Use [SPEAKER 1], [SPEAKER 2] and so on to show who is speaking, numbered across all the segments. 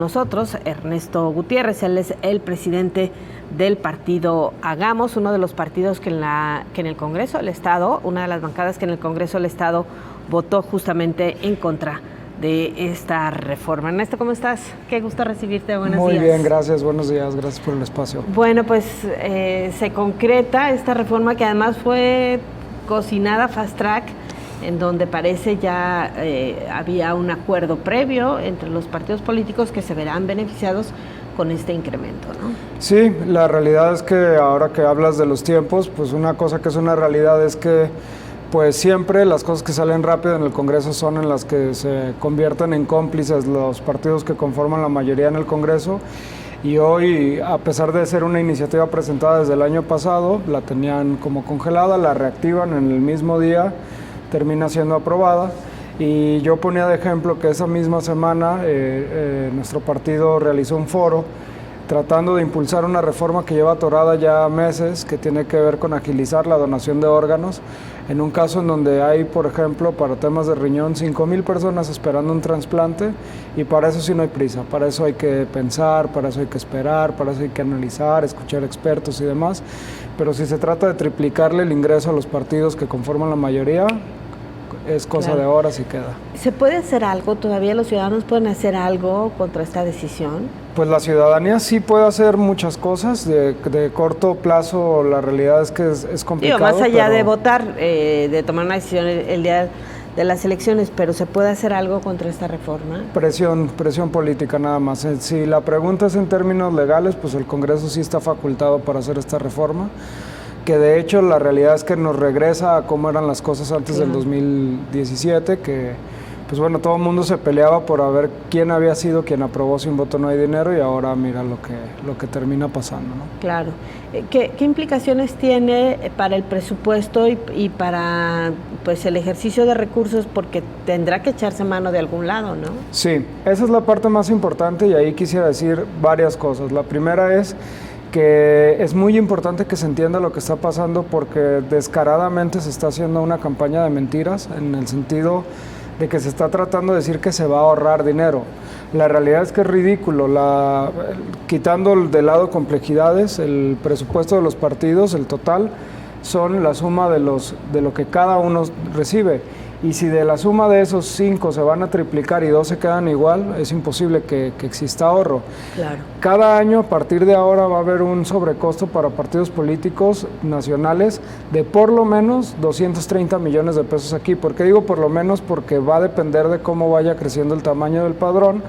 [SPEAKER 1] Nosotros, Ernesto Gutiérrez, él es el presidente del partido Hagamos, uno de los partidos que en el Congreso del Estado, una de las bancadas que en el Congreso del Estado votó justamente en contra de esta reforma. Ernesto, ¿cómo estás? Qué gusto recibirte, buenos días.
[SPEAKER 2] Muy bien, gracias, buenos días, gracias por el espacio.
[SPEAKER 1] Bueno, pues se concreta esta reforma que además fue cocinada fast track, en donde parece ya había un acuerdo previo entre los partidos políticos que se verán beneficiados con este incremento, ¿no?
[SPEAKER 2] Sí, la realidad es que ahora que hablas de los tiempos, pues una cosa que es una realidad es que pues siempre las cosas que salen rápido en el Congreso son en las que se convierten en cómplices los partidos que conforman la mayoría en el Congreso. Y hoy, a pesar de ser una iniciativa presentada desde el año pasado, la tenían como congelada, la reactivan en el mismo día, termina siendo aprobada. Y yo ponía de ejemplo que esa misma semana nuestro partido realizó un foro tratando de impulsar una reforma que lleva atorada ya meses, que tiene que ver con agilizar la donación de órganos, en un caso en donde hay, por ejemplo, para temas de riñón, 5,000 personas esperando un trasplante, y para eso sí no hay prisa, para eso hay que pensar, para eso hay que esperar, para eso hay que analizar, escuchar expertos y demás, pero si se trata de triplicarle el ingreso a los partidos que conforman la mayoría, es cosa de horas y queda.
[SPEAKER 1] ¿Se puede hacer algo? ¿Todavía los ciudadanos pueden hacer algo contra esta decisión?
[SPEAKER 2] Pues la ciudadanía sí puede hacer muchas cosas, de corto plazo la realidad es que es complicado.
[SPEAKER 1] Digo, más allá de votar, de tomar una decisión el día de las elecciones, pero ¿se puede hacer algo contra esta reforma?
[SPEAKER 2] Presión política nada más. Si la pregunta es en términos legales, pues el Congreso sí está facultado para hacer esta reforma, que de hecho la realidad es que nos regresa a cómo eran las cosas antes del 2017, que pues bueno, todo el mundo se peleaba por ver quién había sido quien aprobó Sin Voto No Hay Dinero, y ahora mira lo que termina pasando, ¿no?
[SPEAKER 1] Claro. ¿Qué implicaciones tiene para el presupuesto y para pues el ejercicio de recursos? Porque tendrá que echarse mano de algún lado, ¿no?
[SPEAKER 2] Sí, esa es la parte más importante, y ahí quisiera decir varias cosas. La primera es que es muy importante que se entienda lo que está pasando, porque descaradamente se está haciendo una campaña de mentiras, en el sentido de que se está tratando de decir que se va a ahorrar dinero. La realidad es que es ridículo, quitando de lado complejidades, el presupuesto de los partidos, el total, son la suma de lo que cada uno recibe. Y si de la suma de esos 5 se van a triplicar y 2 se quedan igual, es imposible que exista ahorro.
[SPEAKER 1] Claro.
[SPEAKER 2] Cada año, a partir de ahora, va a haber un sobrecosto para partidos políticos nacionales de por lo menos 230 millones de pesos aquí. ¿Por qué digo por lo menos? Porque va a depender de cómo vaya creciendo el tamaño del padrón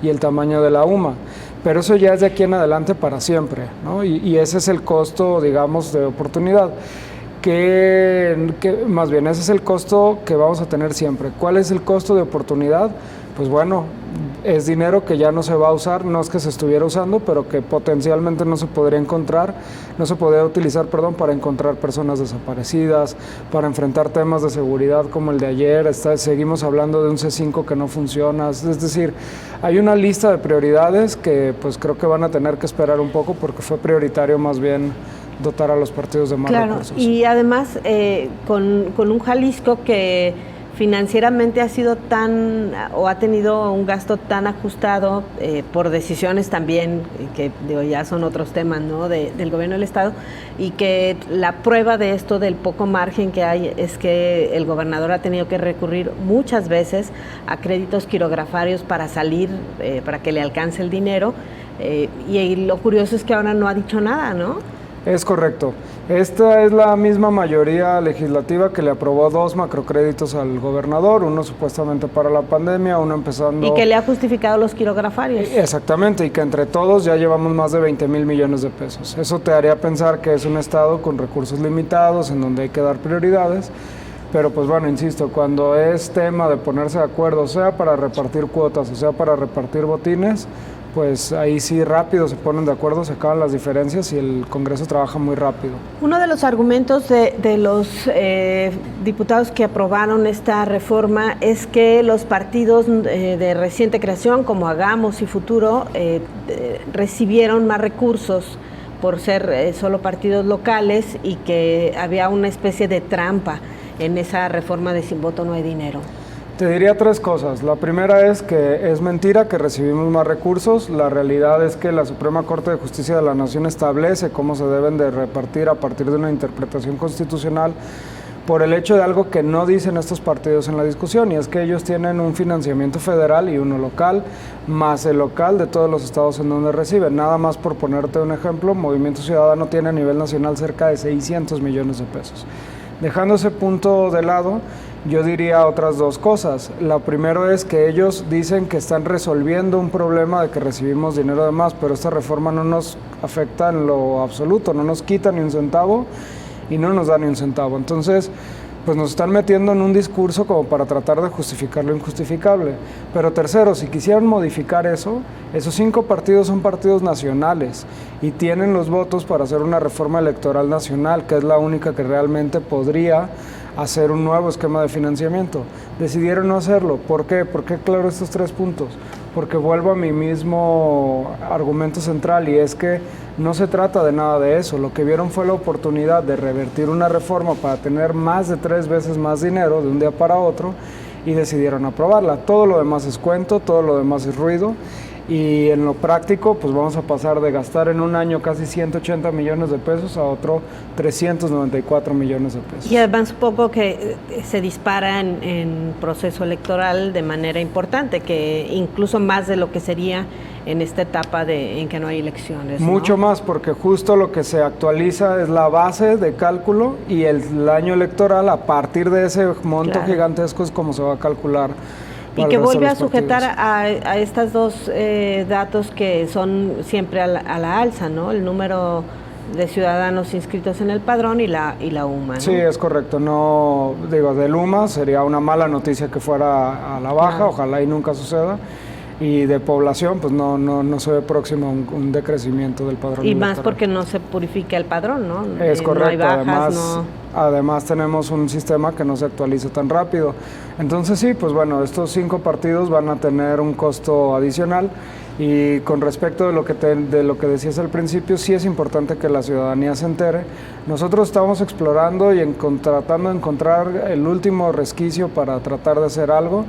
[SPEAKER 2] y el tamaño de la UMA. Pero eso ya es de aquí en adelante para siempre, ¿no? Y ese es el costo, digamos, de oportunidad. Que más bien ese es el costo que vamos a tener siempre. ¿Cuál es el costo de oportunidad? Pues bueno, es dinero que ya no se va a usar, no es que se estuviera usando, pero que potencialmente no se podría utilizar para encontrar personas desaparecidas, para enfrentar temas de seguridad como el de ayer. Seguimos hablando de un C5 que no funciona, es decir, hay una lista de prioridades que pues creo que van a tener que esperar un poco, porque fue prioritario más bien dotar a los partidos de más recursos.
[SPEAKER 1] Y además con un Jalisco que financieramente ha sido ha tenido un gasto tan ajustado por decisiones también, que ya son otros temas, ¿no?, del gobierno del Estado, y que la prueba de esto, del poco margen que hay, es que el gobernador ha tenido que recurrir muchas veces a créditos quirografarios para salir, para que le alcance el dinero, y lo curioso es que ahora no ha dicho nada, ¿no?
[SPEAKER 2] Es correcto. Esta es la misma mayoría legislativa que le aprobó 2 macrocréditos al gobernador, uno supuestamente para la pandemia, uno empezando...
[SPEAKER 1] Y que le ha justificado los quirografarios.
[SPEAKER 2] Exactamente, y que entre todos ya llevamos más de 20,000 millones de pesos. Eso te haría pensar que es un estado con recursos limitados, en donde hay que dar prioridades, pero pues bueno, insisto, cuando es tema de ponerse de acuerdo, sea para repartir cuotas o sea para repartir botines, pues ahí sí rápido se ponen de acuerdo, se acaban las diferencias y el Congreso trabaja muy rápido.
[SPEAKER 1] Uno de los argumentos de los diputados que aprobaron esta reforma es que los partidos de reciente creación, como Hagamos y Futuro, recibieron más recursos por ser solo partidos locales, y que había una especie de trampa en esa reforma de Sin Voto No Hay Dinero.
[SPEAKER 2] Te diría tres cosas. La primera es que es mentira que recibimos más recursos. La realidad es que la Suprema Corte de Justicia de la Nación establece cómo se deben de repartir a partir de una interpretación constitucional por el hecho de algo que no dicen estos partidos en la discusión, y es que ellos tienen un financiamiento federal y uno local, más el local de todos los estados en donde reciben. Nada más por ponerte un ejemplo, Movimiento Ciudadano tiene a nivel nacional cerca de 600 millones de pesos. Dejando ese punto de lado, yo diría otras dos cosas. La primera es que ellos dicen que están resolviendo un problema de que recibimos dinero de más, pero esta reforma no nos afecta en lo absoluto, no nos quita ni un centavo y no nos da ni un centavo. Entonces, pues nos están metiendo en un discurso como para tratar de justificar lo injustificable. Pero tercero, si quisieran modificar eso, esos 5 partidos son partidos nacionales y tienen los votos para hacer una reforma electoral nacional, que es la única que realmente podría hacer un nuevo esquema de financiamiento. Decidieron no hacerlo. ¿Por qué? ¿Por qué aclaro estos 3 puntos? Porque vuelvo a mi mismo argumento central, y es que no se trata de nada de eso. Lo que vieron fue la oportunidad de revertir una reforma para tener más de 3 veces más dinero de un día para otro, y decidieron aprobarla. Todo lo demás es cuento, todo lo demás es ruido, y en lo práctico pues vamos a pasar de gastar en un año casi 180 millones de pesos a otro 394 millones de pesos.
[SPEAKER 1] Y además un poco que se dispara en proceso electoral de manera importante, que incluso más de lo que sería en esta etapa en que no hay elecciones, ¿no?
[SPEAKER 2] Mucho más, porque justo lo que se actualiza es la base de cálculo, y el año electoral, a partir de ese monto gigantesco, es como se va a calcular.
[SPEAKER 1] Y que vuelve a sujetar a estos dos datos que son siempre a la alza, ¿no? El número de ciudadanos inscritos en el padrón y la UMA, ¿no?
[SPEAKER 2] Sí, es correcto. No, digo, del UMA sería una mala noticia que fuera a la baja, ojalá y nunca suceda. Y de población, pues no se ve próximo un decrecimiento del padrón.
[SPEAKER 1] Y más porque no se purifica el padrón, ¿no?
[SPEAKER 2] Es correcto.
[SPEAKER 1] No hay bajas,
[SPEAKER 2] además tenemos un sistema que no se actualiza tan rápido. Entonces sí, pues bueno, estos 5 partidos van a tener un costo adicional. Y con respecto de lo que decías al principio, sí es importante que la ciudadanía se entere. Nosotros estamos explorando y tratando de encontrar el último resquicio para tratar de hacer algo.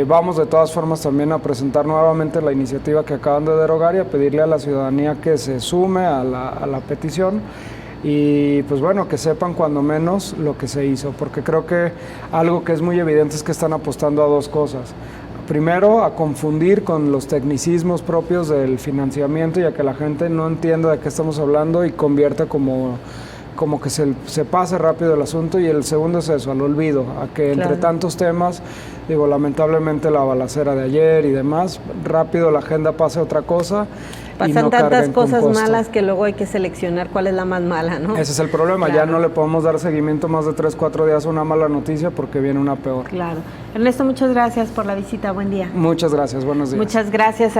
[SPEAKER 2] Vamos de todas formas también a presentar nuevamente la iniciativa que acaban de derogar y a pedirle a la ciudadanía que se sume a la petición. Y pues bueno, que sepan cuando menos lo que se hizo, porque creo que algo que es muy evidente es que están apostando a 2 cosas. Primero, a confundir con los tecnicismos propios del financiamiento y a que la gente no entienda de qué estamos hablando y convierta como que se pase rápido el asunto. Y el segundo es eso, al olvido, a que entre tantos temas, digo, lamentablemente la balacera de ayer y demás, rápido la agenda pase a otra cosa.
[SPEAKER 1] Pasan tantas cosas malas que luego hay que seleccionar cuál es la más mala, ¿no?
[SPEAKER 2] Ese es el problema, ya no le podemos dar seguimiento más de 3-4 días a una mala noticia porque viene una peor.
[SPEAKER 1] Claro. Ernesto, muchas gracias por la visita, buen día.
[SPEAKER 2] Muchas gracias, buenos días.
[SPEAKER 1] Muchas gracias.